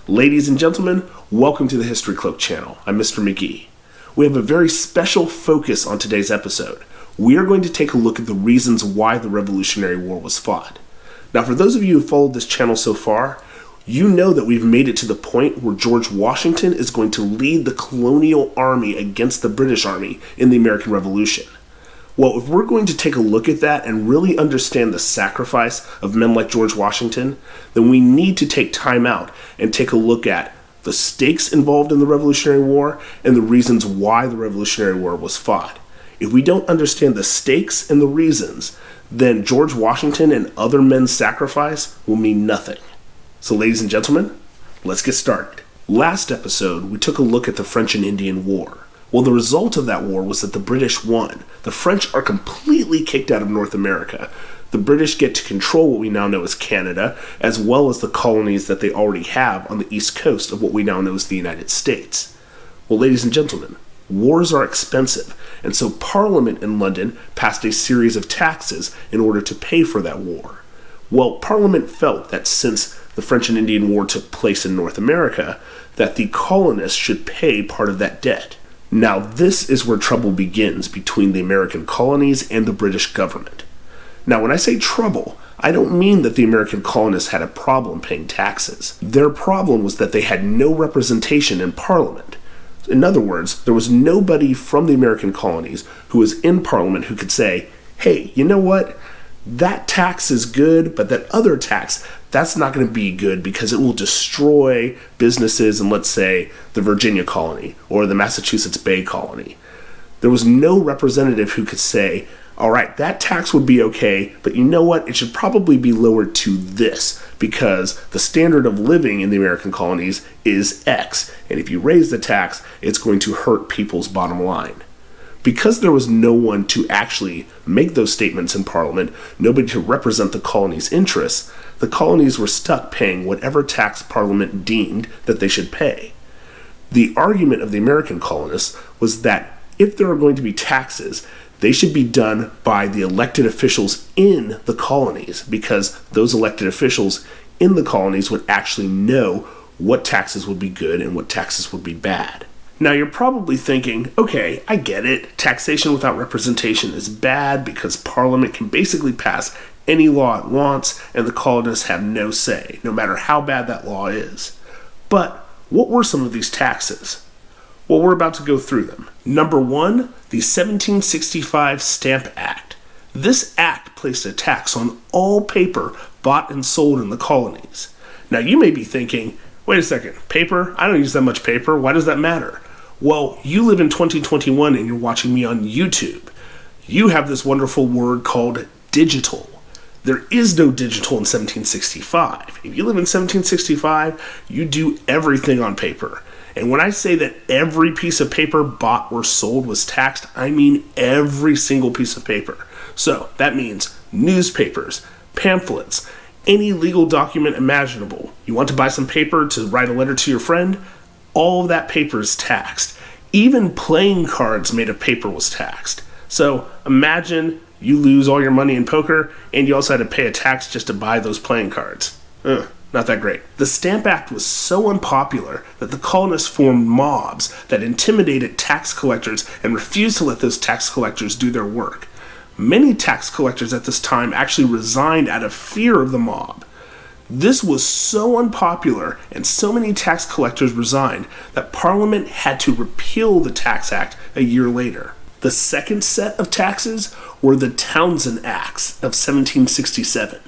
Ladies and gentlemen, welcome to the History Cloak channel. I'm Mr. McGee. We have a very special focus on today's episode. We are going to take a look at the reasons why the Revolutionary War was fought. Now, for those of you who followed this channel so far, you know that we've made it to the point where George Washington is going to lead the colonial army against the British army in the American Revolution. Well, if we're going to take a look at that and really understand the sacrifice of men like George Washington, then we need to take time out and take a look at the stakes involved in the Revolutionary War and the reasons why the Revolutionary War was fought. If we don't understand the stakes and the reasons, then George Washington and other men's sacrifice will mean nothing. So, ladies and gentlemen, let's get started. Last episode, we took a look at the French and Indian War. Well, the result of that war was that the British won. The French are completely kicked out of North America. The British get to control what we now know as Canada, as well as the colonies that they already have on the east coast of what we now know as the United States. Well, ladies and gentlemen, wars are expensive, and so Parliament in London passed a series of taxes in order to pay for that war. Well, Parliament felt that since the French and Indian War took place in North America, that the colonists should pay part of that debt. Now, this is where trouble begins between the American colonies and the British government. Now, when I say trouble, I don't mean that the American colonists had a problem paying taxes. Their problem was that they had no representation in Parliament. In other words, there was nobody from the American colonies who was in Parliament who could say, hey, you know what? That tax is good, but that other tax, that's not going to be good because it will destroy businesses in, let's say, the Virginia colony or the Massachusetts Bay colony. There was no representative who could say, all right, that tax would be okay, but you know what? It should probably be lowered to this because the standard of living in the American colonies is X, and if you raise the tax, it's going to hurt people's bottom line. Because there was no one to actually make those statements in Parliament, nobody to represent the colonies' interests, the colonies were stuck paying whatever tax Parliament deemed that they should pay. The argument of the American colonists was that if there are going to be taxes, they should be done by the elected officials in the colonies, because those elected officials in the colonies would actually know what taxes would be good and what taxes would be bad. Now, you're probably thinking, okay, I get it. Taxation without representation is bad because Parliament can basically pass any law it wants and the colonists have no say, no matter how bad that law is. But what were some of these taxes? Well, we're about to go through them. Number one, the 1765 Stamp Act. This act placed a tax on all paper bought and sold in the colonies. Now, you may be thinking, wait a second, paper? I don't use that much paper. Why does that matter? Well, you live in 2021 and you're watching me on YouTube. You have this wonderful word called digital. There is no digital in 1765. If you live in 1765, you do everything on paper. And when I say that every piece of paper bought or sold was taxed, I mean every single piece of paper. So that means newspapers, pamphlets, any legal document imaginable. You want to buy some paper to write a letter to your friend? All of that paper is taxed. Even playing cards made of paper was taxed. So imagine you lose all your money in poker and you also had to pay a tax just to buy those playing cards. Not that great. The Stamp Act was so unpopular that the colonists formed mobs that intimidated tax collectors and refused to let those tax collectors do their work. Many tax collectors at this time actually resigned out of fear of the mob. This was so unpopular and so many tax collectors resigned that Parliament had to repeal the Tax Act a year later. The second set of taxes were the Townsend Acts of 1767.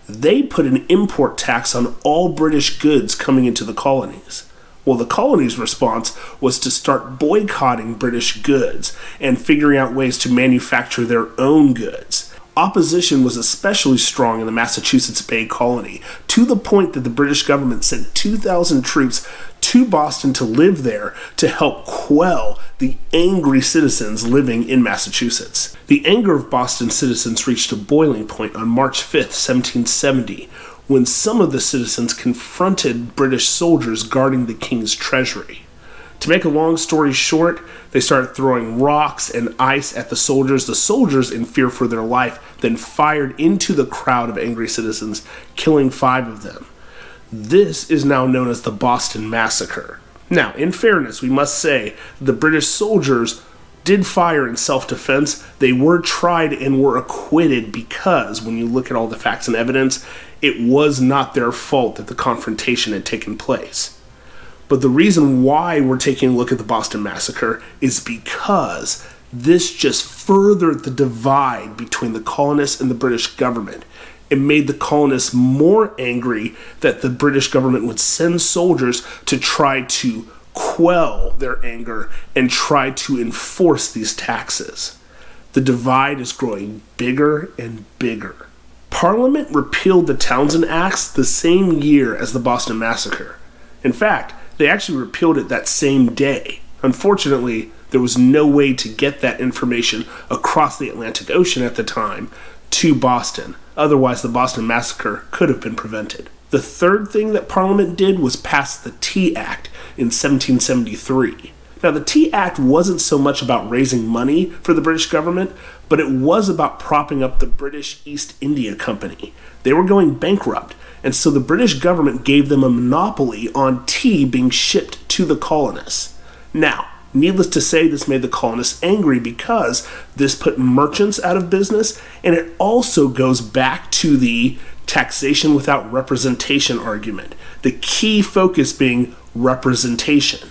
They put an import tax on all British goods coming into the colonies. Well, the colonies' response was to start boycotting British goods and figuring out ways to manufacture their own goods. Opposition was especially strong in the Massachusetts Bay colony, to the point that the British government sent 2,000 troops to Boston to live there to help quell the angry citizens living in Massachusetts. The anger of Boston citizens reached a boiling point on March 5th, 1770, when some of the citizens confronted British soldiers guarding the king's treasury. To make a long story short, they started throwing rocks and ice at the soldiers. The soldiers, in fear for their life, then fired into the crowd of angry citizens, killing 5 of them. This is now known as the Boston Massacre. Now, in fairness, we must say the British soldiers did fire in self-defense. They were tried and were acquitted because, when you look at all the facts and evidence, it was not their fault that the confrontation had taken place. But the reason why we're taking a look at the Boston Massacre is because this just furthered the divide between the colonists and the British government. It made the colonists more angry that the British government would send soldiers to try to quell their anger and try to enforce these taxes. The divide is growing bigger and bigger. Parliament repealed the Townsend Acts the same year as the Boston Massacre. In fact, they actually repealed it that same day. Unfortunately, there was no way to get that information across the Atlantic Ocean at the time to Boston. Otherwise, the Boston Massacre could have been prevented. The third thing that Parliament did was pass the Tea Act in 1773. Now, the Tea Act wasn't so much about raising money for the British government, but it was about propping up the British East India Company. They were going bankrupt, and so the British government gave them a monopoly on tea being shipped to the colonists. Now, needless to say, this made the colonists angry because this put merchants out of business, and it also goes back to the taxation without representation argument. The key focus being representation.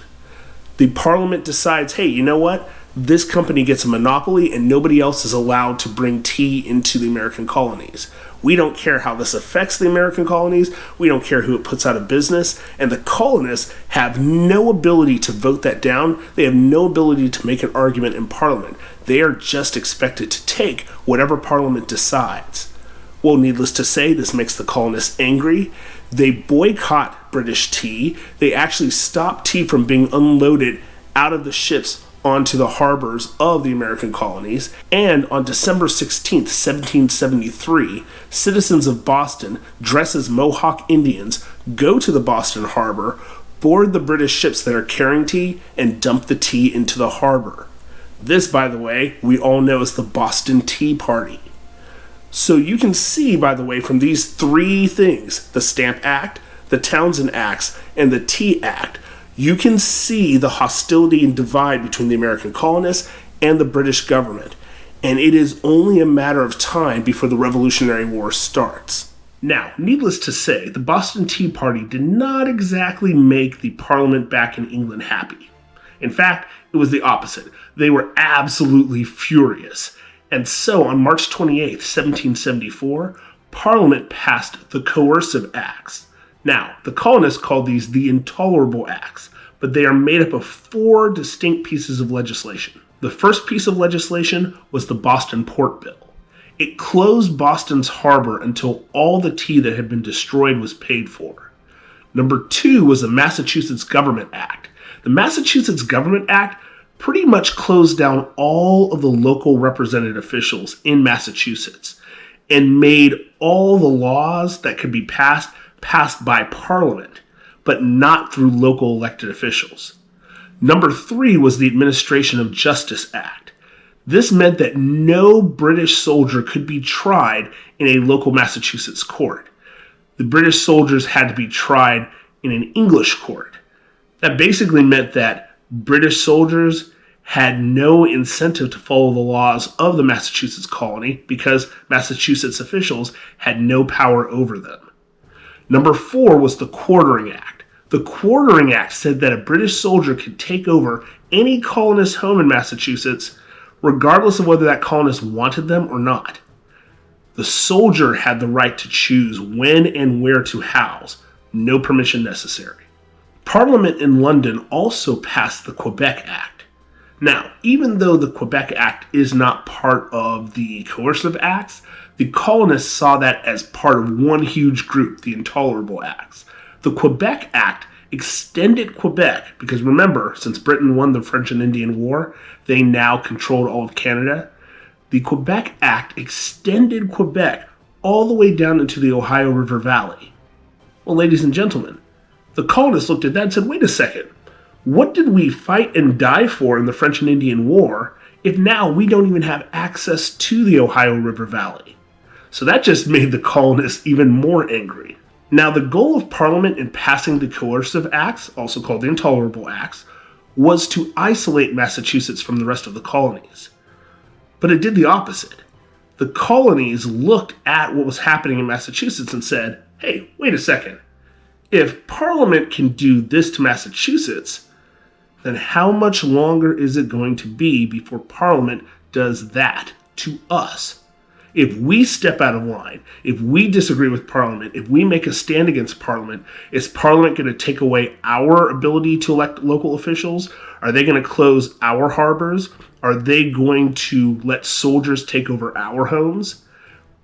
The Parliament decides, hey, you know what? This company gets a monopoly and nobody else is allowed to bring tea into the American colonies. We don't care how this affects the American colonies. We don't care who it puts out of business. And the colonists have no ability to vote that down. They have no ability to make an argument in Parliament. They are just expected to take whatever Parliament decides. Well, needless to say, this makes the colonists angry. They boycott British tea. They actually stop tea from being unloaded out of the ships onto the harbors of the American colonies. And on December 16th, 1773, citizens of Boston, dressed as Mohawk Indians, go to the Boston harbor, board the British ships that are carrying tea, and dump the tea into the harbor. This, by the way, we all know as the Boston Tea Party. So you can see, by the way, from these three things, the Stamp Act, the Townsend Acts, and the Tea Act, you can see the hostility and divide between the American colonists and the British government. And it is only a matter of time before the Revolutionary War starts. Now, needless to say, the Boston Tea Party did not exactly make the Parliament back in England happy. In fact, it was the opposite. They were absolutely furious. And so, on March 28th, 1774, Parliament passed the Coercive Acts. Now, the colonists called these the Intolerable Acts, but they are made up of 4 distinct pieces of legislation. The first piece of legislation was the Boston Port Bill. It closed Boston's harbor until all the tea that had been destroyed was paid for. Number 2 was the Massachusetts Government Act. The Massachusetts Government Act pretty much closed down all of the local represented officials in Massachusetts and made all the laws that could be passed by Parliament, but not through local elected officials. Number 3 was the Administration of Justice Act. This meant that no British soldier could be tried in a local Massachusetts court. The British soldiers had to be tried in an English court. That basically meant that British soldiers had no incentive to follow the laws of the Massachusetts colony because Massachusetts officials had no power over them. Number 4 was the Quartering Act. The Quartering Act said that a British soldier could take over any colonist home in Massachusetts, regardless of whether that colonist wanted them or not. The soldier had the right to choose when and where to house, no permission necessary. Parliament in London also passed the Quebec Act. Now, even though the Quebec Act is not part of the Coercive Acts, the colonists saw that as part of one huge group, the Intolerable Acts. The Quebec Act extended Quebec, because remember, since Britain won the French and Indian War, they now controlled all of Canada. The Quebec Act extended Quebec all the way down into the Ohio River Valley. Well, ladies and gentlemen, the colonists looked at that and said, wait a second, what did we fight and die for in the French and Indian War if now we don't even have access to the Ohio River Valley? So that just made the colonists even more angry. Now, the goal of Parliament in passing the Coercive Acts, also called the Intolerable Acts, was to isolate Massachusetts from the rest of the colonies. But it did the opposite. The colonies looked at what was happening in Massachusetts and said, hey, wait a second. If Parliament can do this to Massachusetts, then how much longer is it going to be before Parliament does that to us? If we step out of line, if we disagree with Parliament, if we make a stand against Parliament, is Parliament going to take away our ability to elect local officials? Are they going to close our harbors? Are they going to let soldiers take over our homes?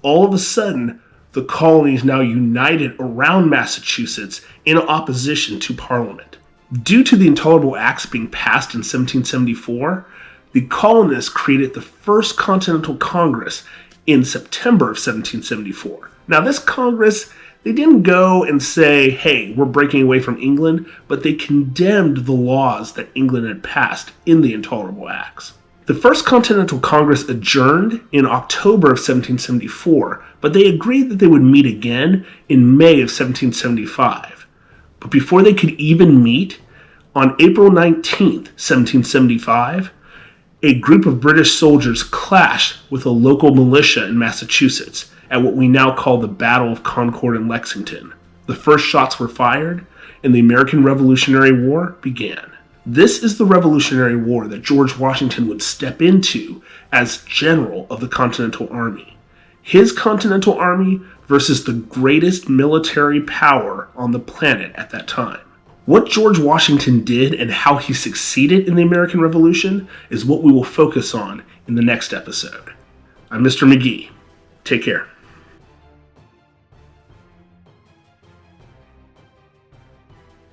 All of a sudden, the colonies now united around Massachusetts in opposition to Parliament. Due to the Intolerable Acts being passed in 1774, the colonists created the first Continental Congress in September of 1774. Now, this Congress, they didn't go and say, hey, we're breaking away from England, but they condemned the laws that England had passed in the Intolerable Acts. The First Continental Congress adjourned in October of 1774, but they agreed that they would meet again in May of 1775. But before they could even meet, on April 19th, 1775, a group of British soldiers clashed with a local militia in Massachusetts at what we now call the Battle of Concord and Lexington. The first shots were fired, and the American Revolutionary War began. This is the Revolutionary War that George Washington would step into as general of the Continental Army. His Continental Army versus the greatest military power on the planet at that time. What George Washington did and how he succeeded in the American Revolution is what we will focus on in the next episode. I'm Mr. McGee. Take care.